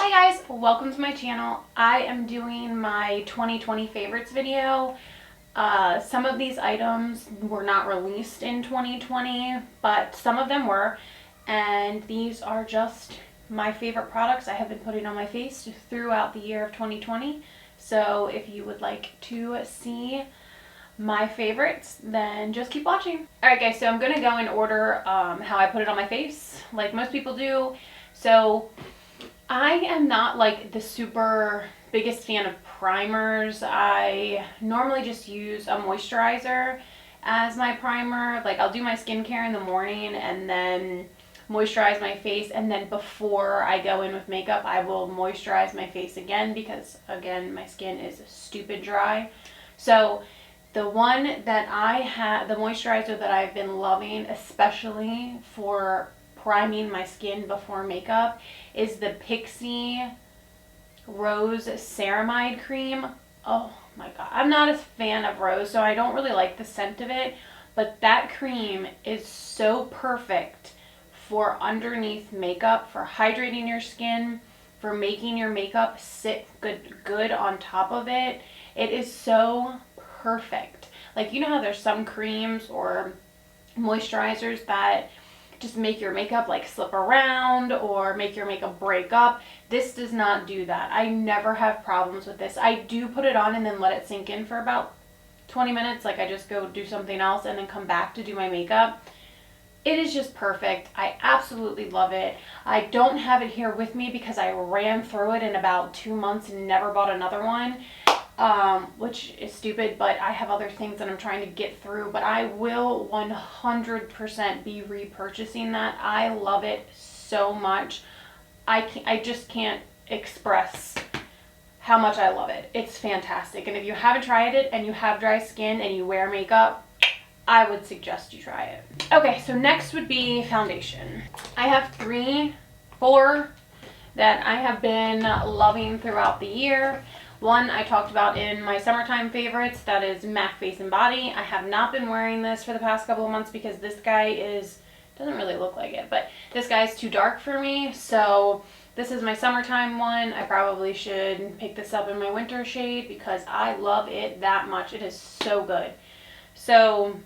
Hi guys, welcome to my channel. I am doing my 2020 favorites video. Some of these items were not released in 2020, but some of them were, and these are just my favorite products I have been putting on my face throughout the year of 2020. So if you would like to see my favorites, then just keep watching. Alright guys, so I'm going to go in order how I put it on my face, like most people do. So I am not like the super biggest fan of primers. I normally just use a moisturizer as my primer. Like I'll do my skincare in the morning and then moisturize my face, and then before I go in with makeup I will moisturize my face again because again my skin is stupid dry. So the one that I have, the moisturizer that I've been loving especially for priming my skin before makeup, is the Pixie Rose Ceramide Cream. Oh my god, I'm not a fan of rose, so I don't really like the scent of it, but that cream is so perfect for underneath makeup, for hydrating your skin, for making your makeup sit good on top of it. It is so perfect. Like, you know how there's some creams or moisturizers that just make your makeup like slip around or make your makeup break up? This does not do that. I never have problems with this. I do put it on and then let it sink in for about 20 minutes. Like I just go do something else and then come back to do my makeup. It is just perfect. I absolutely love it. I don't have it here with me because I ran through it in about 2 months and never bought another one. Which is stupid, but I have other things that I'm trying to get through, but I will 100% be repurchasing that. I love it so much. I just can't express how much I love it. It's fantastic. And if you haven't tried it and you have dry skin and you wear makeup, I would suggest you try it. Okay, so next would be foundation. I have four that I have been loving throughout the year. One I talked about in my summertime favorites, that is MAC Face and Body. I have not been wearing this for the past couple of months because this guy doesn't really look like it, but this guy is too dark for me. So this is my summertime one. I probably should pick this up in my winter shade because I love it that much. It is so good. So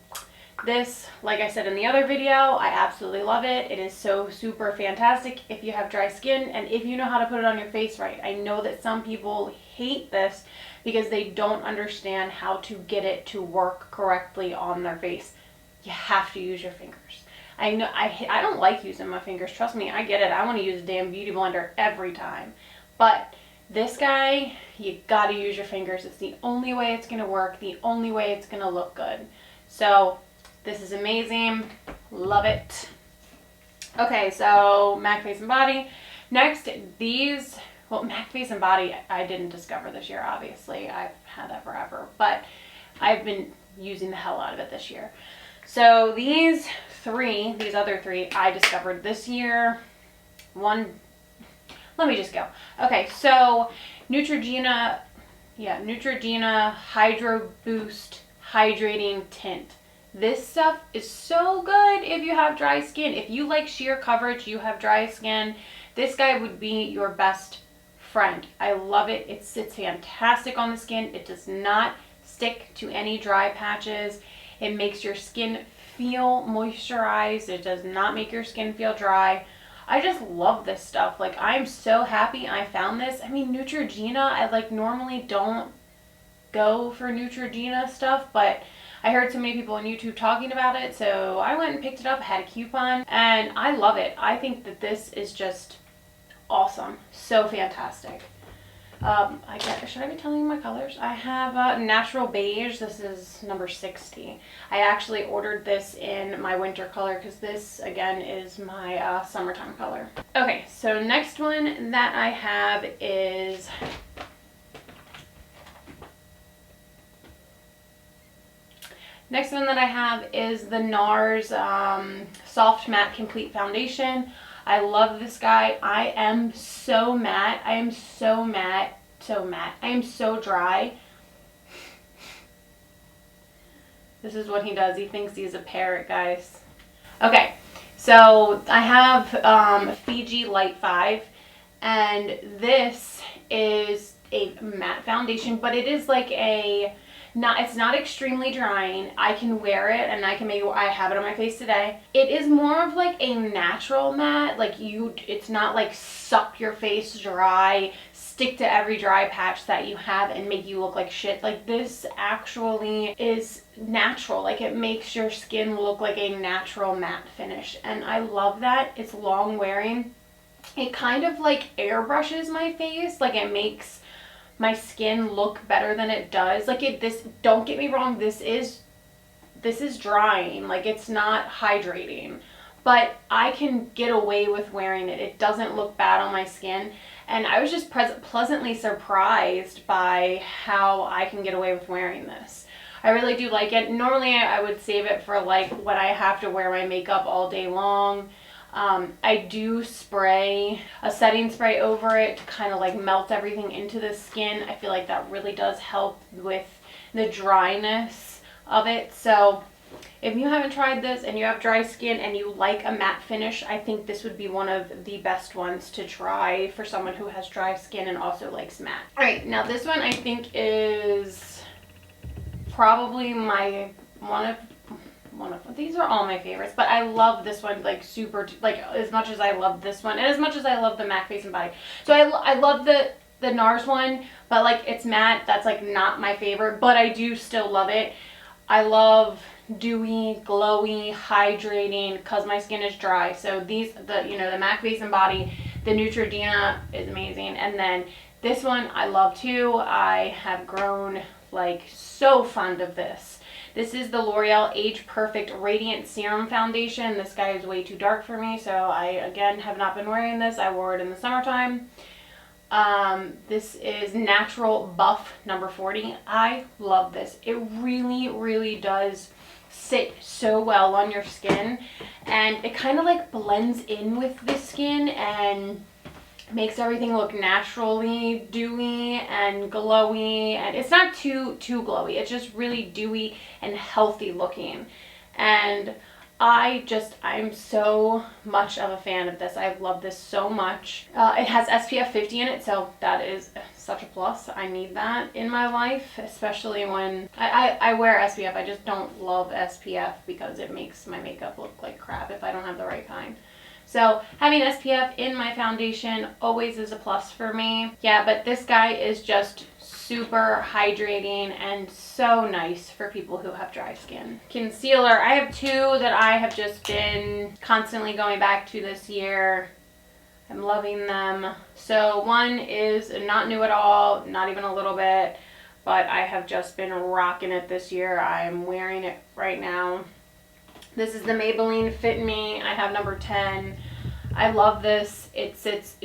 this, like I said in the other video, I absolutely love it. It is so super fantastic if you have dry skin and if you know how to put it on your face right. I know that some people hate this because they don't understand how to get it to work correctly on their face. You have to use your fingers. I know I don't like using my fingers. Trust me, I get it. I want to use a damn beauty blender every time. But this guy, you got to use your fingers. It's the only way it's going to work, the only way it's going to look good. So this is amazing. Love it. Okay, so MAC Face and Body. Next, these, well, MAC Face and Body I didn't discover this year, obviously. I've had that forever, but I've been using the hell out of it this year. So these other three, I discovered this year. Let me just go. Okay, so Neutrogena Hydro Boost Hydrating Tint. This stuff is so good if you have dry skin. If you like sheer coverage, you have dry skin, this guy would be your best friend. I love it. It sits fantastic on the skin. It does not stick to any dry patches. It makes your skin feel moisturized. It does not make your skin feel dry. I just love this stuff. Like, I'm so happy I found this. I mean, Neutrogena, I like normally don't go for Neutrogena stuff, but I heard so many people on YouTube talking about it, so I went and picked it up. I had a coupon, and I love it. I think that this is just awesome. So fantastic. Should I be telling you my colors? I have Natural Beige. This is number 60. I actually ordered this in my winter color because this, again, is my summertime color. Okay, so next one that I have is the NARS Soft Matte Complete Foundation. I love this guy. I am so matte. I am so matte. I am so dry. This is what he does. He thinks he's a parrot, guys. Okay, so I have Fiji Light 5, And this is a matte foundation, but it is like it's not extremely drying. I can wear it and I have it on my face today. It is more of like a natural matte. Like it's not like suck your face dry, stick to every dry patch that you have and make you look like shit. Like this actually is natural. Like it makes your skin look like a natural matte finish. And I love that. It's long wearing. It kind of like airbrushes my face. Like it makes my skin look better than it does. Like don't get me wrong, this is drying. Like it's not hydrating, but I can get away with wearing it. It doesn't look bad on my skin. And I was just pleasantly surprised by how I can get away with wearing this. I really do like it. Normally I would save it for like when I have to wear my makeup all day long. I do spray a setting spray over it to kind of like melt everything into the skin. I feel like that really does help with the dryness of it. So if you haven't tried this and you have dry skin and you like a matte finish, I think this would be one of the best ones to try for someone who has dry skin and also likes matte. All right, now this one I think is probably one of these are all my favorites, but I love this one like super, like as much as I love this one and as much as I love the MAC Face and Body. So I love the NARS one, but like it's matte. That's like not my favorite, but I do still love it. I love dewy, glowy, hydrating because my skin is dry. So the MAC Face and Body, the Neutrogena is amazing, and then this one I love too. I have grown like so fond of this. This is the L'Oreal Age Perfect Radiant Serum Foundation. This guy is way too dark for me, so I, again, have not been wearing this. I wore it in the summertime. This is Natural Buff number 40. I love this. It really, really does sit so well on your skin, and it kind of like blends in with the skin and makes everything look naturally dewy and glowy, and it's not too glowy. It's just really dewy and healthy looking, and I'm so much of a fan of this. I love this so much. It has SPF 50 in it, so that is such a plus. I need that in my life, especially when I wear SPF. I just don't love SPF because it makes my makeup look like crap if I don't have the right kind. So having SPF in my foundation always is a plus for me. Yeah, but this guy is just super hydrating and so nice for people who have dry skin. Concealer, I have two that I have just been constantly going back to this year. I'm loving them. So one is not new at all, not even a little bit, but I have just been rocking it this year. I'm wearing it right now. This is the Maybelline Fit Me. I have number 10. I love this.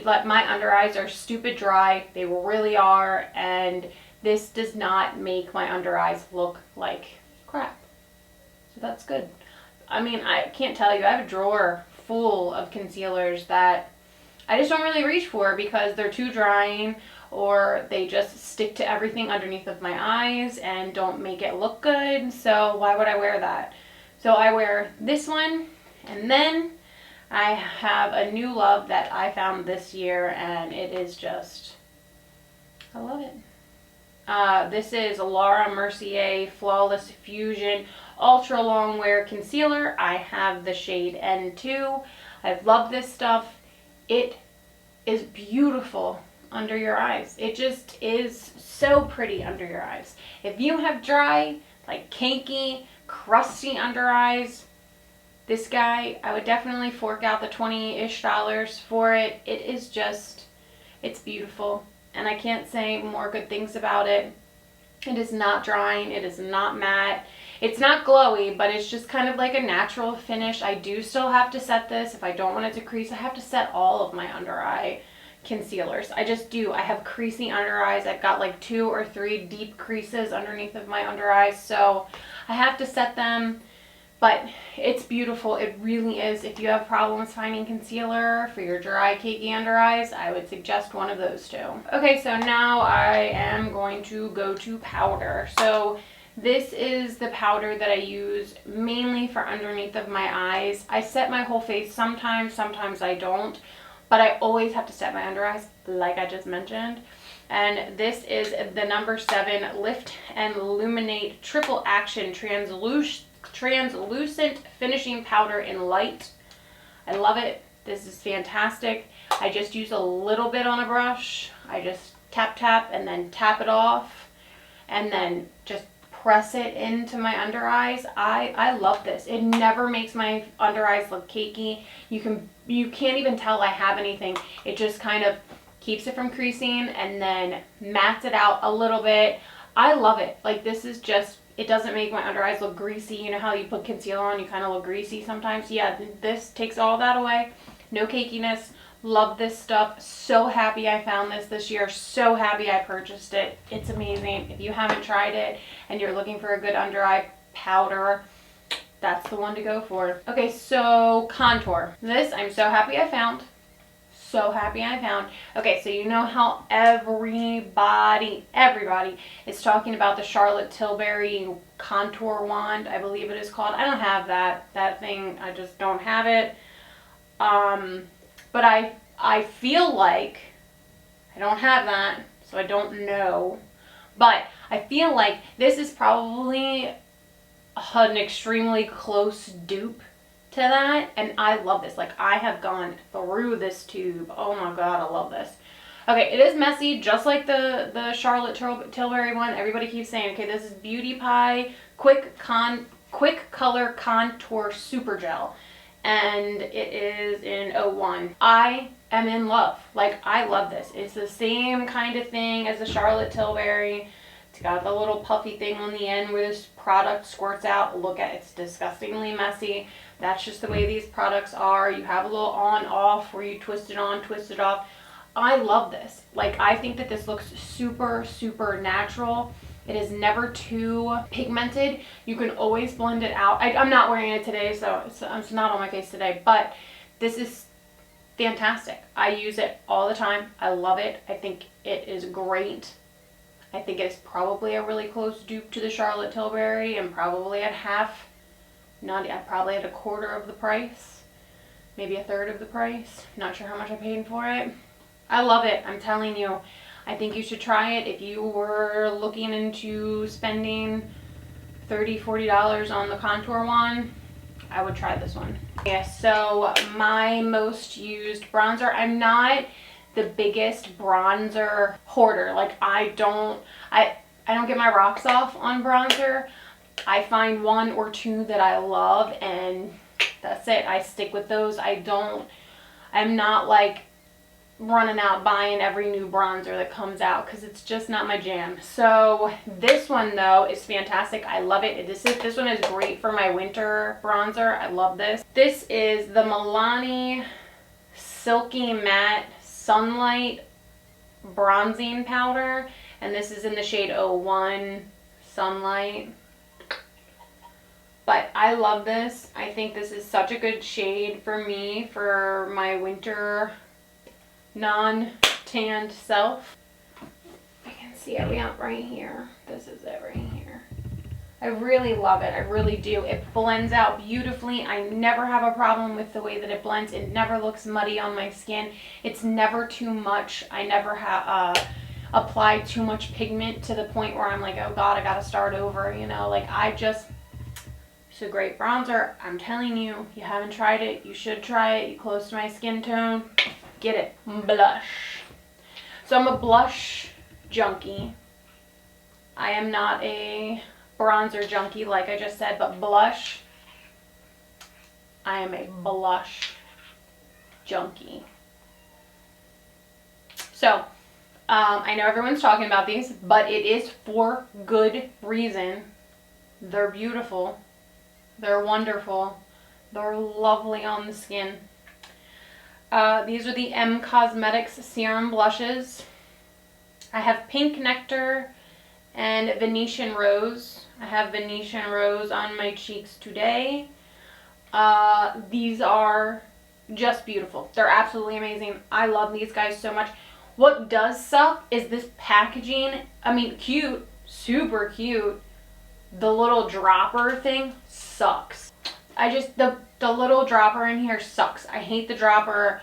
My under eyes are stupid dry. They really are. And this does not make my under eyes look like crap. So that's good. I mean, I can't tell you. I have a drawer full of concealers that I just don't really reach for because they're too drying, or they just stick to everything underneath of my eyes and don't make it look good. So why would I wear that? So I wear this one, and then I have a new love that I found this year, and it is just, I love it. This is Laura Mercier Flawless Fusion Ultra Long Wear Concealer. I have the shade N2. I love this stuff. It is beautiful under your eyes. It just is so pretty under your eyes. If you have dry, like cakey, crusty under eyes, this guy, I would definitely fork out the $20-ish for it. It is just, it's beautiful, and I can't say more good things about it. It is not drying, it is not matte, it's not glowy, but it's just kind of like a natural finish. I do still have to set this. If I don't want it to crease, I have to set all of my under eye concealers. I just do. I have creasy under eyes. I've got like 2 or 3 deep creases underneath of my under eyes, so I have to set them. But it's beautiful. It really is. If you have problems finding concealer for your dry, cakey under eyes, I would suggest one of those two. Okay, so now I am going to go to powder. So this is the powder that I use mainly for underneath of my eyes. I set my whole face sometimes, sometimes I don't. but I always have to set my under eyes like I just mentioned. And this is the number 7 Lift and Illuminate Triple Action Translucent Finishing Powder in Light. I love it. This is fantastic. I just use a little bit on a brush. I just tap and then tap it off and then just press it into my under eyes. I love this. It never makes my under eyes look cakey. You can't even tell I have anything. It just kind of keeps it from creasing and then mats it out a little bit. I love it. Like, this is just, it doesn't make my under eyes look greasy. You know how you put concealer on, you kind of look greasy sometimes? Yeah, this takes all that away. No cakiness. Love this stuff. So happy I found this year. So happy I purchased it. It's amazing. If you haven't tried it and you're looking for a good under eye powder, that's the one to go for. Okay, so contour. This I'm so happy I found. So happy I found. Okay, so you know how everybody is talking about the Charlotte Tilbury contour wand, I believe it is called. I don't have that thing. I just don't have it. But I feel like I don't have that, so I don't know. But I feel like this is probably an extremely close dupe to that, and I love this. Like, I have gone through this tube. Oh my god, I love this. Okay, it is messy, just like the Charlotte Tilbury one. Everybody keeps saying, okay, this is Beauty Pie Quick Color Contour Super Gel, and it is in 01. I am in love. Like, I love this. It's the same kind of thing as the Charlotte Tilbury. It's got the little puffy thing on the end where this product squirts out. Look at it. It's disgustingly messy. That's just the way these products are. You have a little on-off where you twist it on, twist it off. I love this. Like, I think that this looks super, super natural. It is never too pigmented. You can always blend it out. I'm not wearing it today, so it's not on my face today, but this is fantastic. I use it all the time. I love it. I think it is great. I think it's probably a really close dupe to the Charlotte Tilbury, and probably at half, probably at a quarter of the price, maybe a third of the price. Not sure how much I paid for it. I love it. I'm telling you. I think you should try it if you were looking into spending $30, $40 on the contour one. I would try this one. Yeah, so my most used bronzer. I'm not the biggest bronzer hoarder. Like, I don't get my rocks off on bronzer. I find one or two that I love, and that's it. I stick with those. I'm not like running out buying every new bronzer that comes out, because it's just not my jam. So this one though is fantastic. I love it. This one is great for my winter bronzer. I love this. This is the Milani Silky Matte Sunlight Bronzing Powder, and this is in the shade 01 Sunlight. But I love this. I think this is such a good shade for me for my winter non-tanned self. I can see it right here. This is it right here. I really love it. I really do. It blends out beautifully. I never have a problem with the way that it blends. It never looks muddy on my skin. It's never too much. I never have applied too much pigment to the point where I'm like, oh god, I gotta start over, you know. Like, it's a great bronzer. I'm telling you, you haven't tried it, you should try it. You close to my skin tone, get it. Blush. So I'm a blush junkie. I am not a bronzer junkie like I just said, but blush, I am a blush junkie. So I know everyone's talking about these, but it is for good reason. They're beautiful. They're wonderful. They're lovely on the skin. These are the M Cosmetics Serum Blushes. I have Pink Nectar and Venetian Rose. I have Venetian Rose on my cheeks today. These are just beautiful. They're absolutely amazing. I love these guys so much. What does suck is this packaging. I mean, cute, super cute. The little dropper thing sucks. The little dropper in here sucks. I hate the dropper.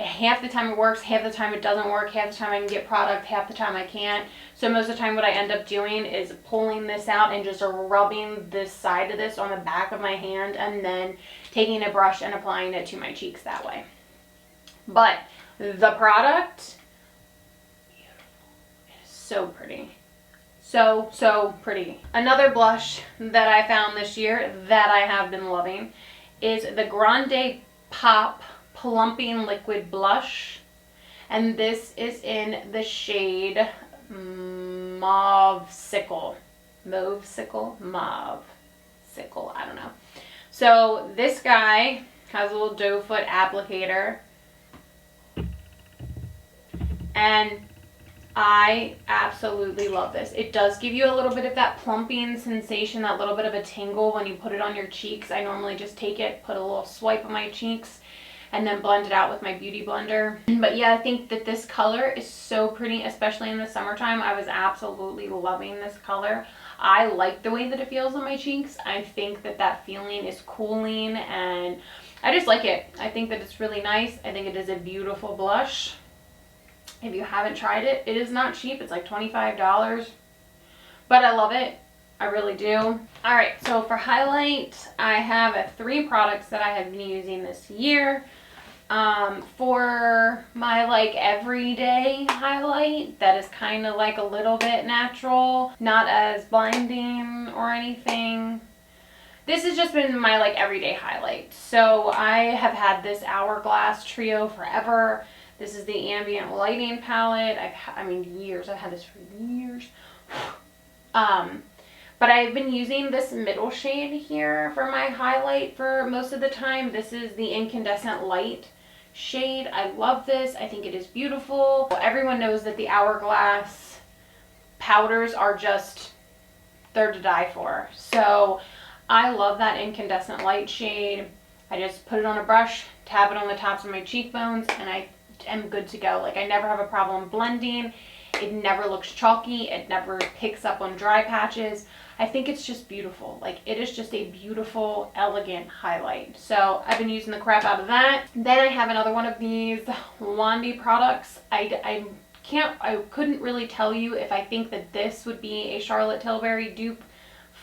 half the time it works, half the time it doesn't work, half the time I can get product, half the time I can't. So most of the time what I end up doing is pulling this out and just rubbing this side of this on the back of my hand, and then taking a brush and applying it to my cheeks that way. But the product, beautiful. It is so pretty. So pretty. Another blush that I found this year that I have been loving is the Grande Pop Plumping Liquid Blush. And this is in the shade Mauve Sickle. Mauve Sickle? Mauve Sickle. I don't know. So this guy has a little doe foot applicator. And I absolutely love this. It does give you a little bit of that plumping sensation, that little bit of a tingle when you put it on your cheeks. I normally just take it, put a little swipe on my cheeks, and then blend it out with my beauty blender. But yeah, I think that this color is so pretty, especially in the summertime. I was absolutely loving this color. I like the way that it feels on my cheeks. I think that that feeling is cooling, and I just like it. I think that it's really nice. I think it is a beautiful blush. If you haven't tried it, it is not cheap. It's like $25, but I love it. I really do. All right, so for highlight, I have 3 products that I have been using this year. For my like everyday highlight, that is kind of like a little bit natural, not as blinding or anything. This has just been my like everyday highlight. So I have had this Hourglass Trio forever. This is the ambient lighting palette. I mean years. I've had this for years. But I've been using this middle shade here for my highlight for most of the time. This is the Incandescent Light shade. I love this. I think it is beautiful. Everyone knows that the Hourglass powders are just, they're to die for. So I love that Incandescent Light shade. I just put it on a brush, tap it on the tops of my cheekbones, and I am good to go. Like, I never have a problem blending. It never looks chalky. It never picks up on dry patches. I think it's just beautiful. Like, it is just a beautiful, elegant highlight. So I've been using the crap out of that. Then I have another one of these Wandy products. I couldn't really tell you if I think that this would be a Charlotte Tilbury dupe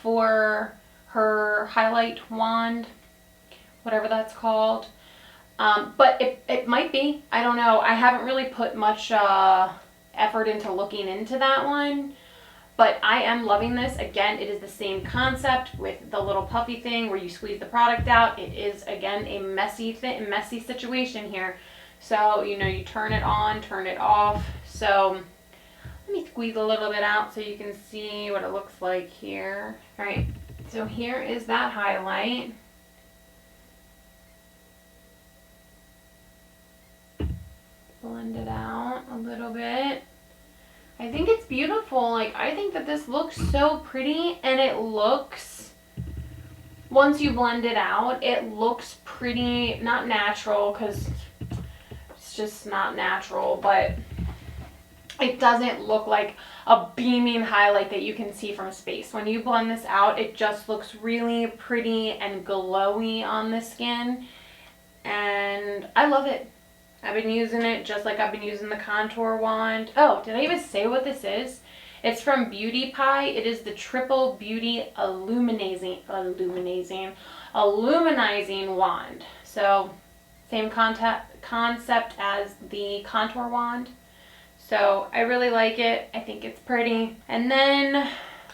for her highlight wand, whatever that's called. But it might be. I don't know. I haven't really put much effort into looking into that one. But I am loving this. Again, it is the same concept with the little puffy thing where you squeeze the product out. It is, again, a messy situation here. So, you know, you turn it on, turn it off. So let me squeeze a little bit out so you can see what it looks like here. All right, so here is that highlight. Blend it out a little bit. I think it's beautiful. Like, I think that this looks so pretty, and it looks, once you blend it out, it looks pretty, not natural, because it's just not natural, but it doesn't look like a beaming highlight that you can see from space. When you blend this out, it just looks really pretty and glowy on the skin, and I love it. I've been using it just like I've been using the contour wand. Oh, did I even say what this is? It's from Beauty Pie. It is the Triple Beauty Illuminizing Wand. So, same concept as the contour wand. So, I really like it. I think it's pretty. And then,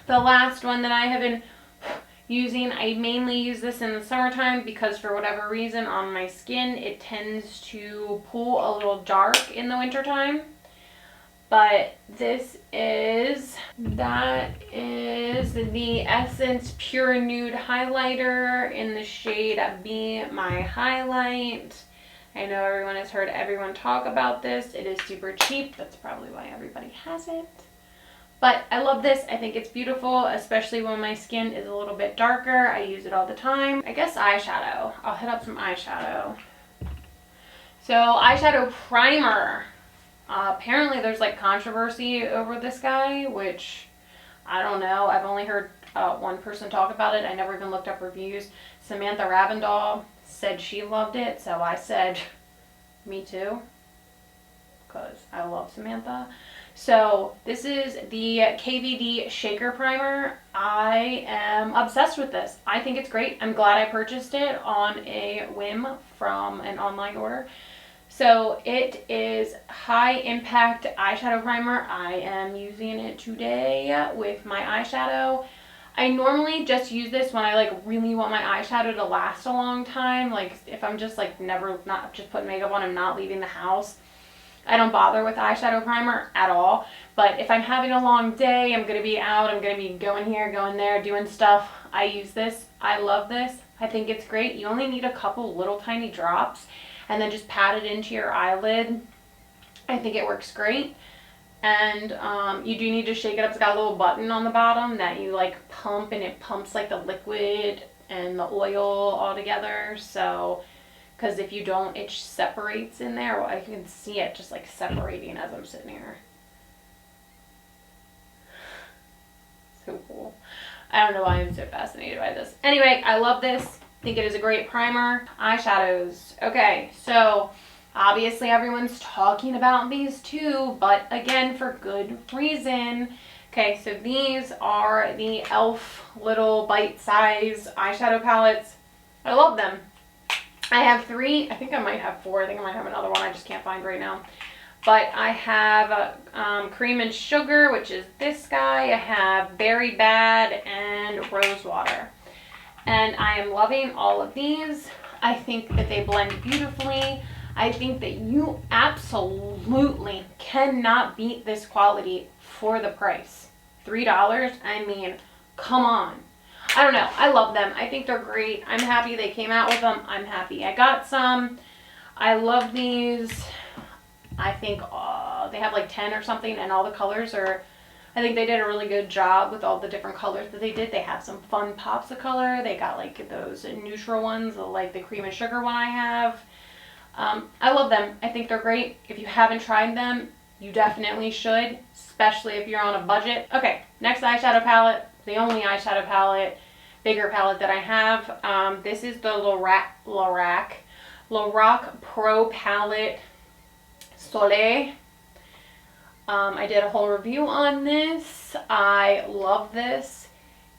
the last one that I have been using, I mainly use this in the summertime because for whatever reason on my skin it tends to pull a little dark in the wintertime. But this is, that is the Essence Pure Nude Highlighter in the shade Be My Highlight. I know everyone has heard everyone talk about this. It is super cheap. That's probably why everybody has it. But I love this. I think it's beautiful, especially when my skin is a little bit darker. I use it all the time. I guess eyeshadow. I'll hit up some eyeshadow. So eyeshadow primer. Apparently there's like controversy over this guy, which I don't know. I've only heard one person talk about it. I never even looked up reviews. Samantha Ravindall said she loved it, so I said me too. because I love Samantha. So this is the KVD Shaker Primer. I am obsessed with this. I think it's great. I'm glad I purchased it on a whim from an online order. So it is high impact eyeshadow primer. I am using it today with my eyeshadow. I normally just use this when I like really want my eyeshadow to last a long time. Like if I'm just like not just putting makeup on, I'm not leaving the house. I don't bother with eyeshadow primer at all. But if I'm having a long day, I'm going to be out, I'm going to be going here, going there, doing stuff, I use this. I love this. I think it's great. You only need a couple little tiny drops and then just pat it into your eyelid. I think it works great. And you do need to shake it up. It's got a little button on the bottom that you like pump, and it pumps like the liquid and the oil all together. So, because if you don't, it separates in there. Well, I can see it just like separating as I'm sitting here. So cool. I don't know why I'm so fascinated by this. Anyway, I love this. I think it is a great primer. Eyeshadows. Okay, so obviously everyone's talking about these two, but again, for good reason. Okay, so these are the e.l.f. little bite-size eyeshadow palettes. I love them. I have 3. I think I might have 4. I think I might have another one I just can't find right now. But I have Cream and Sugar, which is this guy. I have Berry Bad and Rose Water. And I am loving all of these. I think that they blend beautifully. I think that you absolutely cannot beat this quality for the price. $3, I mean, come on. I don't know. I love them. I think they're great. I'm happy they came out with them. I'm happy I got some. I love these. I think they have like 10 or something, and all the colors are, I think they did a really good job with all the different colors that they did. They have some fun pops of color. They got like those neutral ones, like the Cream and Sugar one I have. I love them. I think they're great. If you haven't tried them, you definitely should, especially if you're on a budget. Okay, next eyeshadow palette, the only eyeshadow palette, bigger palette that I have. This is the Lorac Pro Palette Soleil. I did a whole review on this. I love this.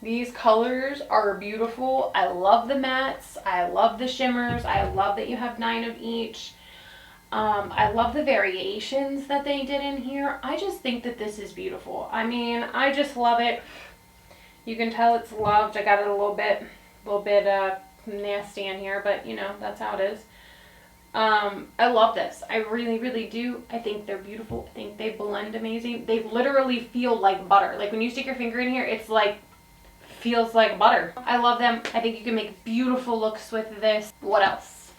These colors are beautiful. I love the mattes. I love the shimmers. I love that you have 9 of each. I love the variations that they did in here. I just think that this is beautiful. I mean, I just love it. You can tell it's loved. I got it a little bit nasty in here, but you know, that's how it is. I love this. I really, really do. I think they're beautiful. I think they blend amazing. They literally feel like butter. Like when you stick your finger in here, it's like, feels like butter. I love them. I think you can make beautiful looks with this. What else?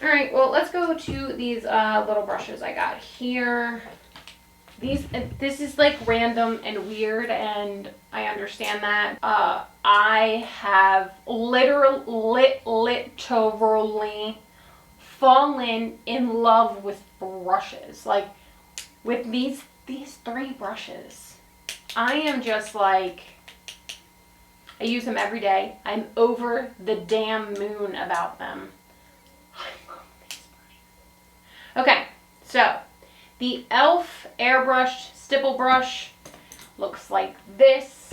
All right, well, let's go to these little brushes I got here. This is like random and weird, and I understand that. I have literally fallen in love with brushes. Like with these 3 brushes, I am just like, I use them every day. I'm over the damn moon about them. I love these brushes. Okay, so the e.l.f. Airbrush Stipple Brush looks like this.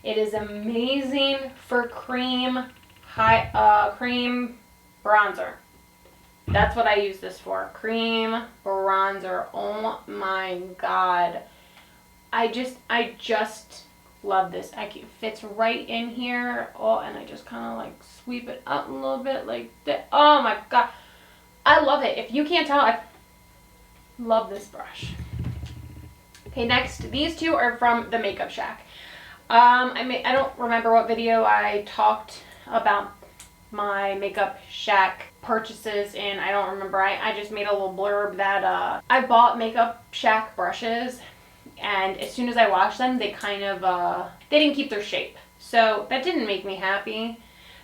It is amazing for cream bronzer. That's what I use this for. Cream bronzer. Oh my god. I just love this. It fits right in here. Oh, and I just kind of like sweep it up a little bit like that. Oh my god. I love it. If you can't tell, I love this brush. Okay, next, these 2 are from the Makeup Shack. I don't remember what video I talked about my Makeup Shack purchases in. I don't remember. I just made a little blurb that I bought Makeup Shack brushes, and as soon as I washed them, they kind of they didn't keep their shape, so that didn't make me happy.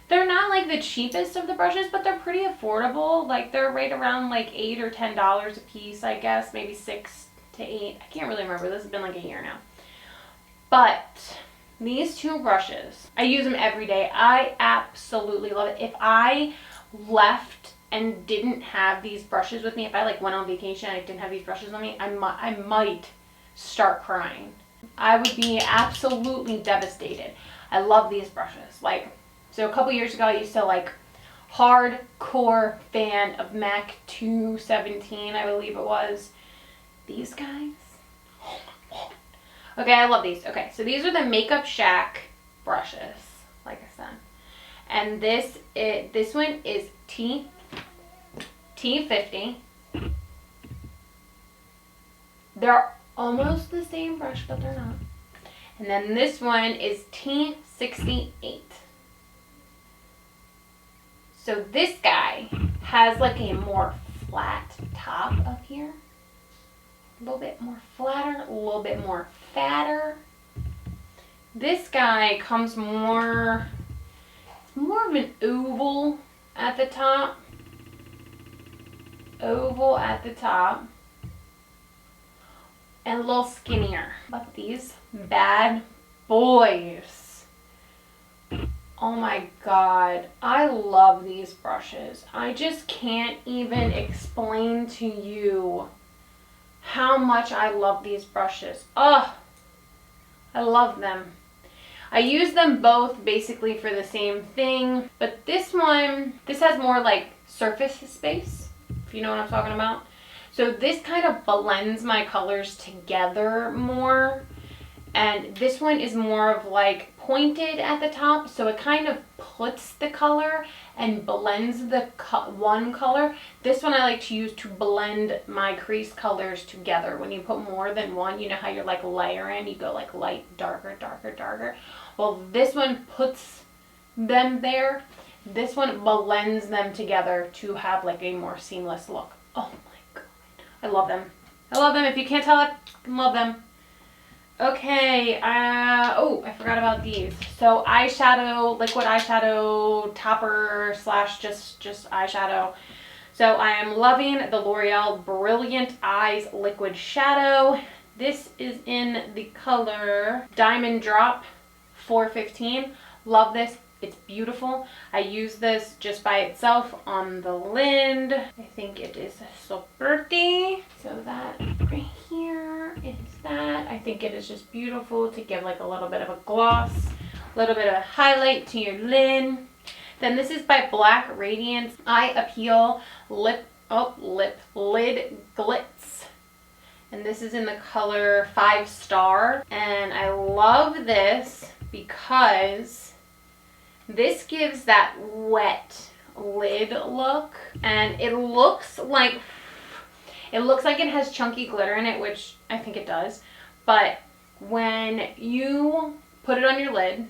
They're not like the cheapest of the brushes, but they're pretty affordable. Like they're right around like $8 or $10 a piece, I guess, maybe 6 to 8. I can't really remember. This has been like a year now. But these 2 brushes, I use them every day. I absolutely love it. If I left and didn't have these brushes with me, if I like went on vacation and I didn't have these brushes on me, I might start crying. I would be absolutely devastated. I love these brushes. Like, so a couple years ago I used to like hardcore fan of MAC 217, I believe it was. These guys. Oh my god. Okay, I love these. Okay, so these are the Makeup Shack brushes, like I said. And this one is T50. They're almost the same brush, but they're not. And then this one is T68. So this guy has like a more flat top up here. A little bit more flatter, a little bit more fatter. This guy comes more, it's more of an oval at the top. Oval at the top. And a little skinnier. But these bad boys. Oh my god. I love these brushes. I just can't even explain to you how much I love these brushes. Oh, I love them. I use them both basically for the same thing, but this one, this has more like surface space, if you know what I'm talking about. So this kind of blends my colors together more, and this one is more of like pointed at the top, so it kind of puts the color and blends the one color. This one I like to use to blend my crease colors together. When you put more than one, you know how you're like layering, you go like light, darker, darker, darker. Well, this one puts them there. This one blends them together to have like a more seamless look. Oh my god. I love them. I love them. If you can't tell, I love them. Okay, oh, I forgot about these. So eyeshadow, liquid eyeshadow topper slash just eyeshadow. So I am loving the L'Oreal Brilliant Eyes Liquid Shadow. This is in the color Diamond Drop 415. Love this. It's beautiful. I use this just by itself on the lid. I think it is so pretty. So that right here is that. I think it is just beautiful to give like a little bit of a gloss, a little bit of a highlight to your lid. Then this is by Black Radiance Eye Appeal Lid Glitz. And this is in the color 5 Star. And I love this because this gives that wet lid look, and it looks like it has chunky glitter in it, which I think it does. But when you put it on your lid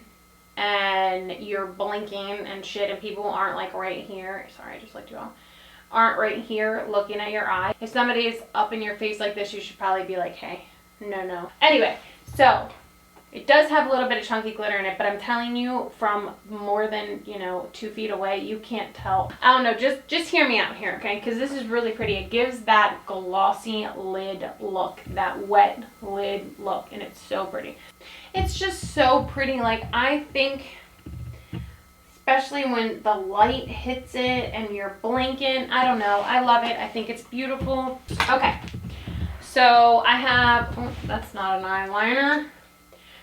and you're blinking and shit and people aren't like right here, sorry, I just looked you all, aren't right here looking at your eye. If somebody's up in your face like this, you should probably be like, hey, no. Anyway, so it does have a little bit of chunky glitter in it, but I'm telling you, from more than, 2 feet away, you can't tell. I don't know, just hear me out here, okay? Because this is really pretty. It gives that glossy lid look, that wet lid look, and it's so pretty. It's just so pretty. Like, I think, especially when the light hits it and you're blinking, I don't know. I love it. I think it's beautiful. Okay, so I have, oh, that's not an eyeliner.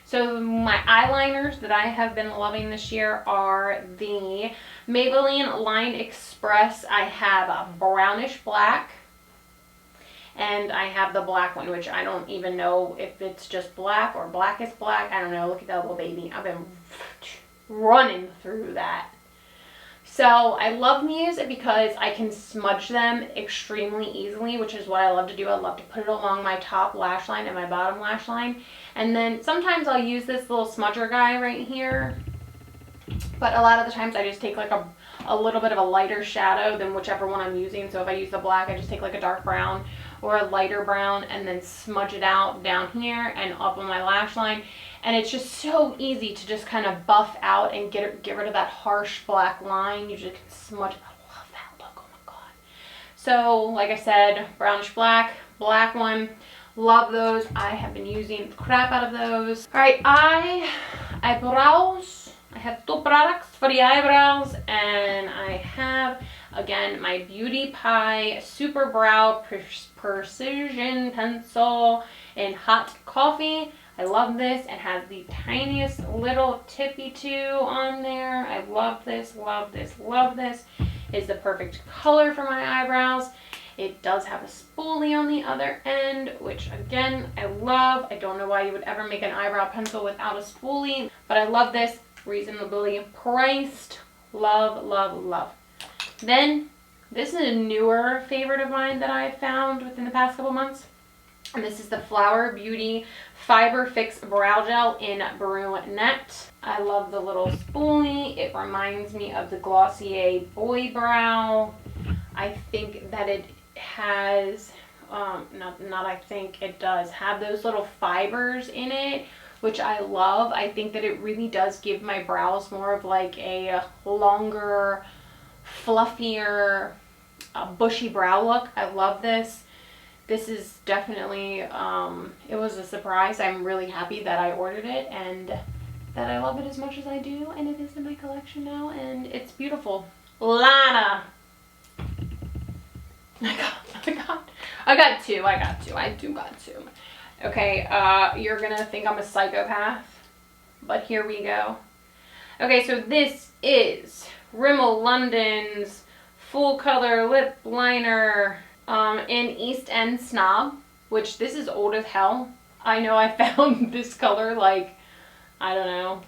So my eyeliners that I have been loving this year are the Maybelline Line Express. I have a brownish black, and I have the black one, which I don't even know if it's just black or black is black. I don't know. Look at that little baby. I've been running through that. So I love these because I can smudge them extremely easily, which is what I love to do. I love to put it along my top lash line and my bottom lash line. And then sometimes I'll use this little smudger guy right here. But a lot of the times I just take like a little bit of a lighter shadow than whichever one I'm using. So if I use the black, I just take like a dark brown or a lighter brown and then smudge it out down here and up on my lash line. And it's just so easy to just kind of buff out and get rid of that harsh black line. You just can smudge. I love that look. Oh my god. So like I said, brownish black, black one. Love those. I have been using the crap out of those. All right, eyebrows. I have two products for the eyebrows, and I have, again, my Beauty Pie Super Brow Precision Pencil in Hot Coffee. I love this. It has the tiniest little tippy two on there. I love this, love this, love this. It's the perfect color for my eyebrows. It does have a spoolie on the other end, which again, I love. I don't know why you would ever make an eyebrow pencil without a spoolie, but I love this. Reasonably priced. Love, love, love. Then, this is a newer favorite of mine that I found within the past couple months. And this is the Flower Beauty Fiber Fix Brow Gel in Brunette. I love the little spoolie. It reminds me of the Glossier Boy Brow. I think that it has, it does have those little fibers in it, which I love. I think that it really does give my brows more of like a longer, fluffier, bushy brow look. I love this. This is definitely, it was a surprise. I'm really happy that I ordered it and that I love it as much as I do, and it is in my collection now, and it's beautiful. Lana. I got two. I do got two. Okay, you're gonna think I'm a psychopath, but here we go. Okay, so this is Rimmel London's Full Color Lip Liner in East End Snob, which this is old as hell. I know I found this color like, I don't know,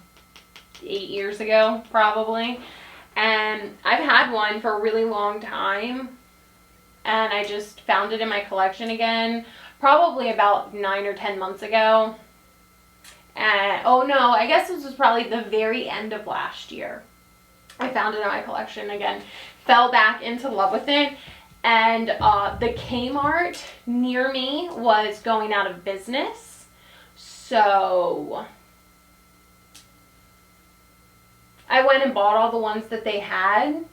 8 years ago, probably. And I've had one for a really long time, and I just found it in my collection again, probably about 9 or 10 months ago. And oh no, I guess this was probably the very end of last year. I found it in my collection again, fell back into love with it, and the Kmart near me was going out of business, so I went and bought all the ones that they had.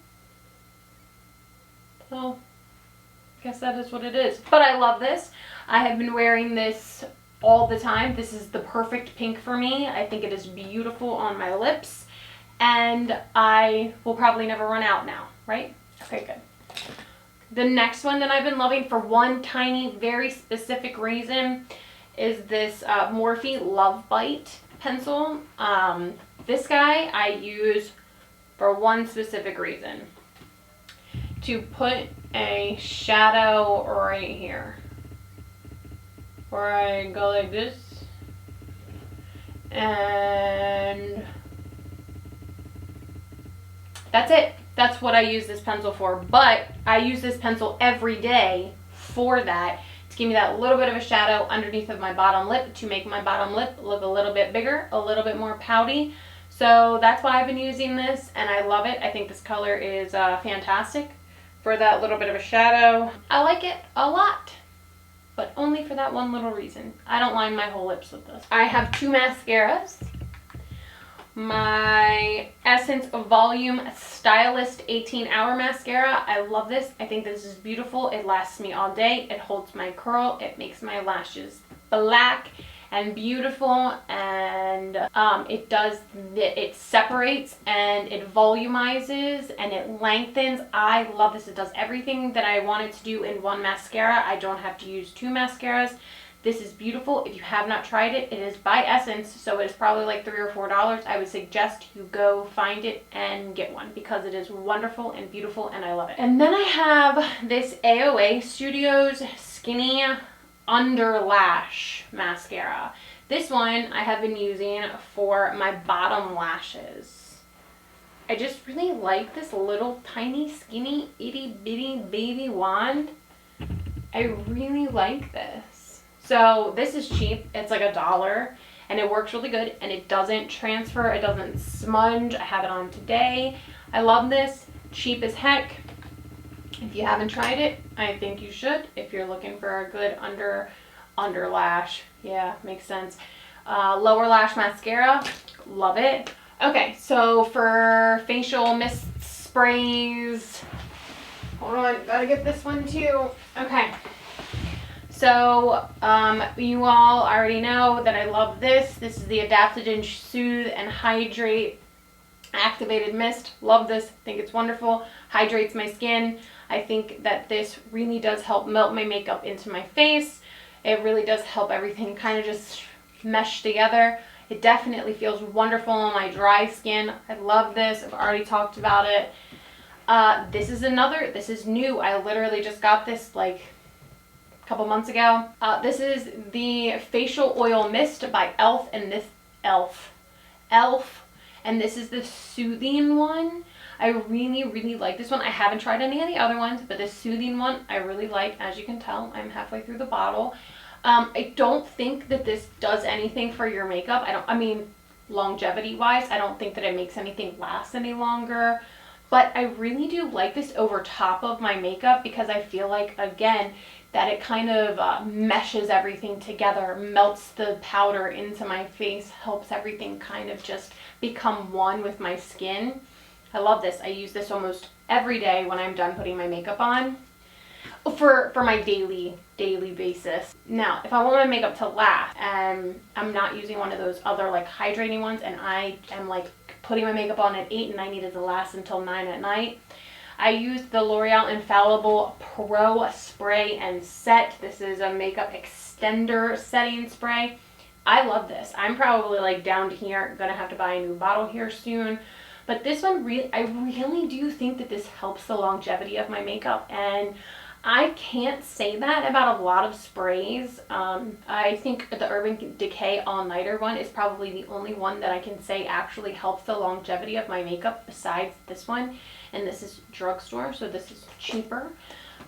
So I guess that is what it is. But I love this. I have been wearing this all the time. This is the perfect pink for me. I think it is beautiful on my lips, and I will probably never run out now, right? Okay, good. The next one that I've been loving for one tiny, very specific reason is this Morphe Love Bite pencil. This guy I use for one specific reason. To put a shadow right here. Where I go like this. And that's it. That's what I use this pencil for. But I use this pencil every day for that. To give me that little bit of a shadow underneath of my bottom lip, to make my bottom lip look a little bit bigger, a little bit more pouty. So that's why I've been using this, and I love it. I think this color is fantastic for that little bit of a shadow. I like it a lot, but only for that one little reason. I don't line my whole lips with this. I have two mascaras. My Essence Volume Stylist 18-Hour Mascara. I love this. I think this is beautiful. It lasts me all day. It holds my curl. It makes my lashes black and beautiful, and it separates and it volumizes and it lengthens. I love this. It does everything that I wanted to do in one mascara. I don't have to use two mascaras. This is beautiful. If you have not tried it, it is by Essence, so it is probably like $3 or $4. I would suggest you go find it and get one because it is wonderful and beautiful, and I love it. And then I have this AOA Studios Skinny Under Lash Mascara. This one I have been using for my bottom lashes. I just really like this little tiny skinny itty bitty baby wand. I really like this. So this is cheap. It's like $1 and it works really good, and it doesn't transfer. It doesn't smudge. I have it on today. I love this. Cheap as heck. If you haven't tried it, I think you should. If you're looking for a good under lash. Yeah, makes sense. Lower lash mascara. Love it. Okay, so for facial mist sprays. Hold on, gotta get this one too. Okay. So, you all already know that I love this. This is the Adaptogen Soothe and Hydrate Activated Mist, love this, think it's wonderful, hydrates my skin. I think that this really does help melt my makeup into my face. It really does help everything kind of just mesh together. It definitely feels wonderful on my dry skin. I love this, I've already talked about it. This is new. I literally just got this like a couple months ago. This is the Facial Oil Mist by e.l.f. and this e.l.f. And this is the soothing one. I really like this one. I haven't tried any of the other ones, but this soothing one I really like. As you can tell, I'm halfway through the bottle. I don't think that this does anything for your makeup. I mean, longevity wise, I don't think that it makes anything last any longer. But I really do like this over top of my makeup because I feel like, again, that it kind of meshes everything together, melts the powder into my face, helps everything kind of just become one with my skin. I love this. I use this almost every day when I'm done putting my makeup on for my daily basis. Now, if I want my makeup to last, I'm not using one of those other like hydrating ones, and I am like putting my makeup on at 8 and I need it to last until 9 at night. I use the L'Oreal Infallible Pro Spray and Set. This is a makeup extender setting spray. I love this. I'm probably like down to here. Gonna have to buy a new bottle here soon. But this one, I really do think that this helps the longevity of my makeup, and I can't say that about a lot of sprays. I think the Urban Decay All Nighter one is probably the only one that I can say actually helps the longevity of my makeup besides this one. And this is drugstore, so this is cheaper.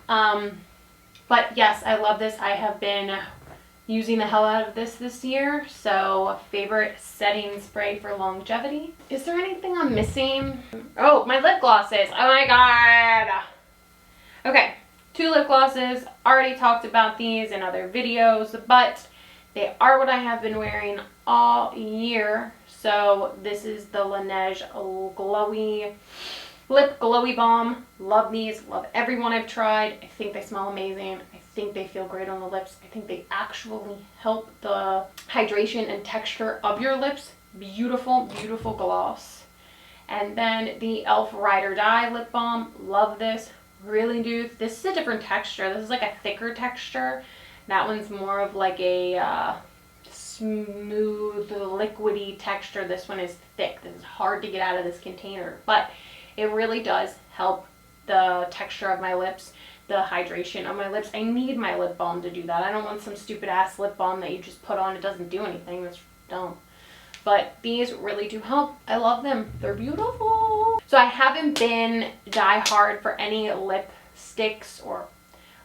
But yes, I love this. I have been using the hell out of this year. So favorite setting spray for longevity. Is there anything I'm missing? Oh, my lip glosses. Oh my god. Okay. 2 lip glosses, already talked about these in other videos, but they are what I have been wearing all year. So this is the Laneige Glowy Lip Glowy Balm. Love these, love every one I've tried. I think they smell amazing. I think they feel great on the lips. I think they actually help the hydration and texture of your lips. Beautiful, beautiful gloss. And then the e.l.f. Ride or Die Lip Balm. Love this. Really do. This is a different texture. This is like a thicker texture. That one's more of like a smooth, liquidy texture. This one is thick. This is hard to get out of this container, but it really does help the texture of my lips, the hydration of my lips. I need my lip balm to do that. I don't want some stupid ass lip balm that you just put on. It doesn't do anything. That's dumb. But these really do help. I love them. They're beautiful. So I haven't been die hard for any lipsticks or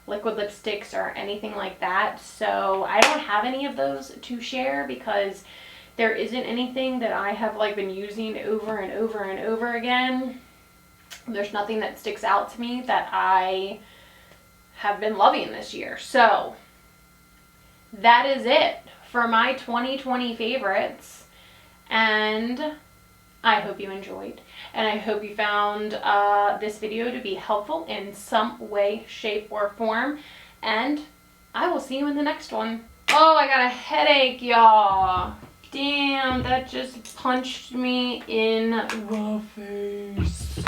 liquid lipsticks or anything like that. So I don't have any of those to share because there isn't anything that I have like been using over and over and over again. There's nothing that sticks out to me that I have been loving this year. So that is it for my 2020 favorites. And I hope you enjoyed, and I hope you found this video to be helpful in some way, shape, or form, and I will see you in the next one. Oh, I got a headache, y'all. Damn, that just punched me in the face.